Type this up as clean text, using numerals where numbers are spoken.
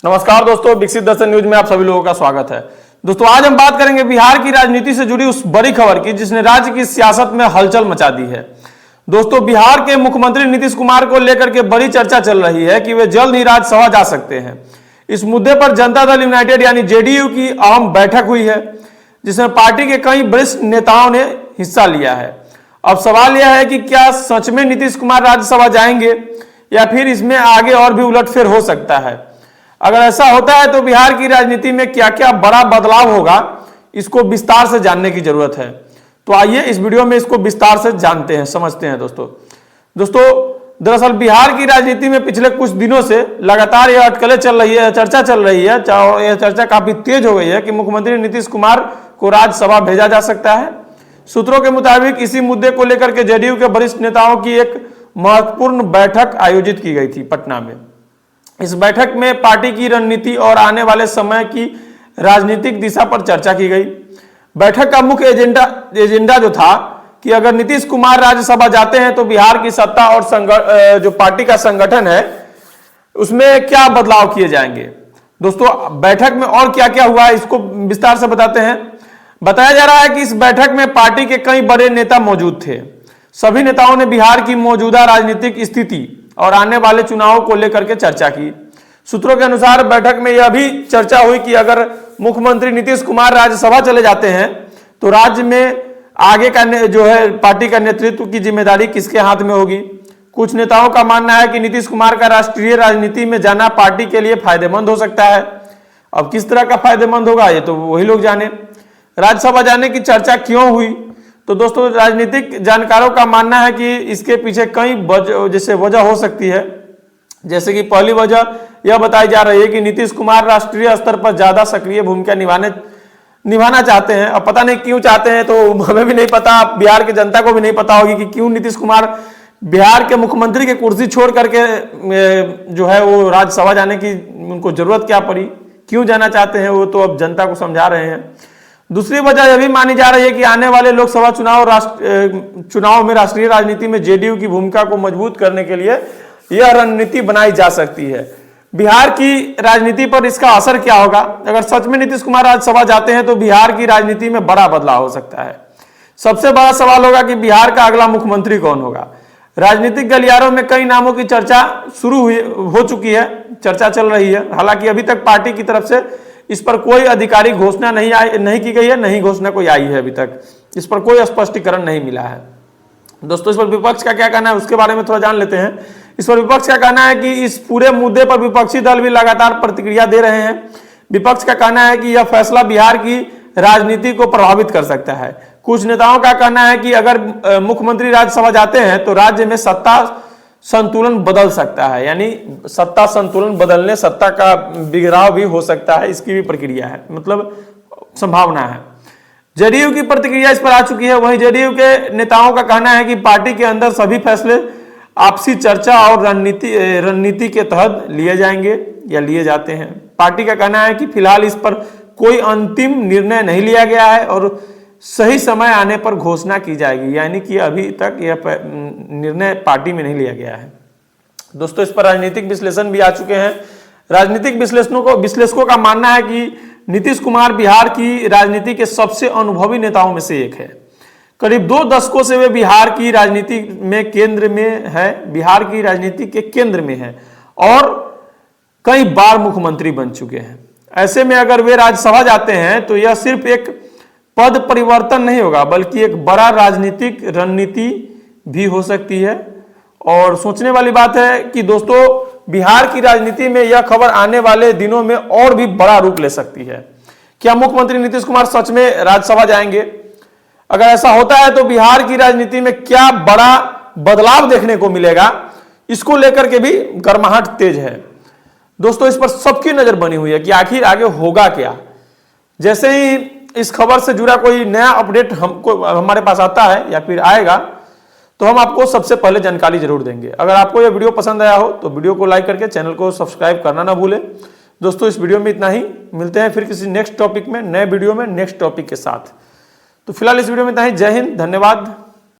नमस्कार दोस्तों, विकसित दर्शन न्यूज में आप सभी लोगों का स्वागत है। दोस्तों आज हम बात करेंगे बिहार की राजनीति से जुड़ी उस बड़ी खबर की जिसने राज्य की सियासत में हलचल मचा दी है। दोस्तों बिहार के मुख्यमंत्री नीतीश कुमार को लेकर के बड़ी चर्चा चल रही है कि वे जल्द ही राज्यसभा जा सकते हैं। इस मुद्दे पर जनता दल यूनाइटेड यानी जेडीयू की अहम बैठक हुई है जिसमें पार्टी के कई वरिष्ठ नेताओं ने हिस्सा लिया है। अब सवाल यह है कि क्या सच में नीतीश कुमार राज्यसभा जाएंगे या फिर इसमें आगे और भी उलटफेर हो सकता है। अगर ऐसा होता है तो बिहार की राजनीति में क्या क्या बड़ा बदलाव होगा, इसको विस्तार से जानने की जरूरत है। तो आइए इस वीडियो में इसको विस्तार से जानते हैं, समझते हैं। दोस्तों दरअसल बिहार की राजनीति में पिछले कुछ दिनों से लगातार यह अटकलें चल रही है, चर्चा चल रही है और यह चर्चा काफी तेज हो गई है कि मुख्यमंत्री नीतीश कुमार को राज्यसभा भेजा जा सकता है। सूत्रों के मुताबिक इसी मुद्दे को लेकर के जेडीयू के वरिष्ठ नेताओं की एक महत्वपूर्ण बैठक आयोजित की गई थी पटना में। इस बैठक में पार्टी की रणनीति और आने वाले समय की राजनीतिक दिशा पर चर्चा की गई। बैठक का मुख्य एजेंडा जो था कि अगर नीतीश कुमार राज्यसभा जाते हैं तो बिहार की सत्ता और जो पार्टी का संगठन है उसमें क्या बदलाव किए जाएंगे। दोस्तों बैठक में और क्या क्या हुआ इसको विस्तार से बताते हैं। बताया जा रहा है कि इस बैठक में पार्टी के कई बड़े नेता मौजूद थे। सभी नेताओं ने बिहार की मौजूदा राजनीतिक स्थिति और आने वाले चुनावों को लेकर के चर्चा की। सूत्रों के अनुसार बैठक में यह भी चर्चा हुई कि अगर मुख्यमंत्री नीतीश कुमार राज्यसभा चले जाते हैं तो राज्य में आगे का जो है पार्टी का नेतृत्व की जिम्मेदारी किसके हाथ में होगी। कुछ नेताओं का मानना है कि नीतीश कुमार का राष्ट्रीय राजनीति में जाना पार्टी के लिए फायदेमंद हो सकता है। अब किस तरह का फायदेमंद होगा ये तो वही लोग जाने। राज्यसभा जाने की चर्चा क्यों हुई, तो दोस्तों राजनीतिक जानकारों का मानना है कि इसके पीछे कई जैसे वजह हो सकती है। जैसे कि पहली वजह यह बताई जा रही है कि नीतीश कुमार राष्ट्रीय स्तर पर ज्यादा सक्रिय भूमिका निभाना चाहते हैं। अब पता नहीं क्यों चाहते हैं, तो हमें भी नहीं पता, बिहार की जनता को भी नहीं पता होगी कि क्यों नीतीश कुमार बिहार के मुख्यमंत्री की कुर्सी छोड़ करके जो है वो राज्यसभा जाने की उनको जरूरत क्या पड़ी, क्यों जाना चाहते हैं, वो तो अब जनता को समझा रहे हैं। दूसरी वजह यह भी मानी जा रही है कि आने वाले लोकसभा चुनाव में राष्ट्रीय राजनीति में जेडीयू की भूमिका को मजबूत करने के लिए यह रणनीति बनाई जा सकती है। बिहार की राजनीति पर इसका असर क्या होगा। अगर सच में नीतीश कुमार राज्यसभा जाते हैं तो बिहार की राजनीति में बड़ा बदलाव हो सकता है। सबसे बड़ा सवाल होगा कि बिहार का अगला मुख्यमंत्री कौन होगा। राजनीतिक गलियारों में कई नामों की चर्चा हो चुकी है, चर्चा चल रही है। हालांकि अभी तक पार्टी की तरफ से इस पर कोई आधिकारिक घोषणा नहीं की गई है, नहीं घोषणा कोई आई है। अभी तक इस पर कोई स्पष्टीकरण नहीं मिला है। दोस्तों इस पर विपक्ष का क्या कहना है उसके बारे में थोड़ा जान लेते हैं। इस पर विपक्ष का कहना है कि इस पूरे मुद्दे पर विपक्षी दल भी लगातार प्रतिक्रिया दे रहे हैं। विपक्ष का कहना है कि यह फैसला बिहार की राजनीति को प्रभावित कर सकता है। कुछ नेताओं का कहना है कि अगर मुख्यमंत्री राज्यसभा जाते हैं तो राज्य में सत्ता संतुलन बदल सकता है, यानी सत्ता संतुलन बदलने, सत्ता का बिगड़ाव भी हो सकता है, इसकी भी प्रक्रिया है, मतलब संभावना है। जेडीयू की प्रतिक्रिया इस पर आ चुकी है। वहीं जेडीयू के नेताओं का कहना है कि पार्टी के अंदर सभी फैसले आपसी चर्चा और रणनीति के तहत लिए जाएंगे या लिए जाते हैं। पार्टी का कहना है कि फिलहाल इस पर कोई अंतिम निर्णय नहीं लिया गया है और सही समय आने पर घोषणा की जाएगी, यानी कि अभी तक यह निर्णय पार्टी में नहीं लिया गया है। दोस्तों इस पर राजनीतिक विश्लेषण भी आ चुके हैं। राजनीतिक विश्लेषकों का मानना है कि नीतीश कुमार बिहार की राजनीति के सबसे अनुभवी नेताओं में से एक है। करीब 2 दशकों से वे बिहार की राजनीति में केंद्र में है, बिहार की राजनीति के केंद्र में है और कई बार मुख्यमंत्री बन चुके हैं। ऐसे में अगर वे राज्यसभा जाते हैं तो यह सिर्फ एक पद परिवर्तन नहीं होगा बल्कि एक बड़ा राजनीतिक रणनीति भी हो सकती है। और सोचने वाली बात है कि दोस्तों बिहार की राजनीति में यह खबर आने वाले दिनों में और भी बड़ा रूप ले सकती है। क्या मुख्यमंत्री नीतीश कुमार सच में राज्यसभा जाएंगे? अगर ऐसा होता है तो बिहार की राजनीति में क्या बड़ा बदलाव देखने को मिलेगा, इसको लेकर के भी गर्माहट तेज है। दोस्तों इस पर सबकी नजर बनी हुई है कि आखिर आगे होगा क्या। जैसे ही इस खबर से जुड़ा कोई नया अपडेट हमारे पास आता है या फिर आएगा तो हम आपको सबसे पहले जानकारी जरूर देंगे। अगर आपको यह वीडियो पसंद आया हो तो वीडियो को लाइक करके चैनल को सब्सक्राइब करना ना भूलें। दोस्तों इस वीडियो में इतना ही, मिलते हैं फिर किसी नेक्स्ट टॉपिक में, नए वीडियो में नेक्स्ट टॉपिक के साथ। तो फिलहाल इस वीडियो में इतना ही। जय हिंद, धन्यवाद।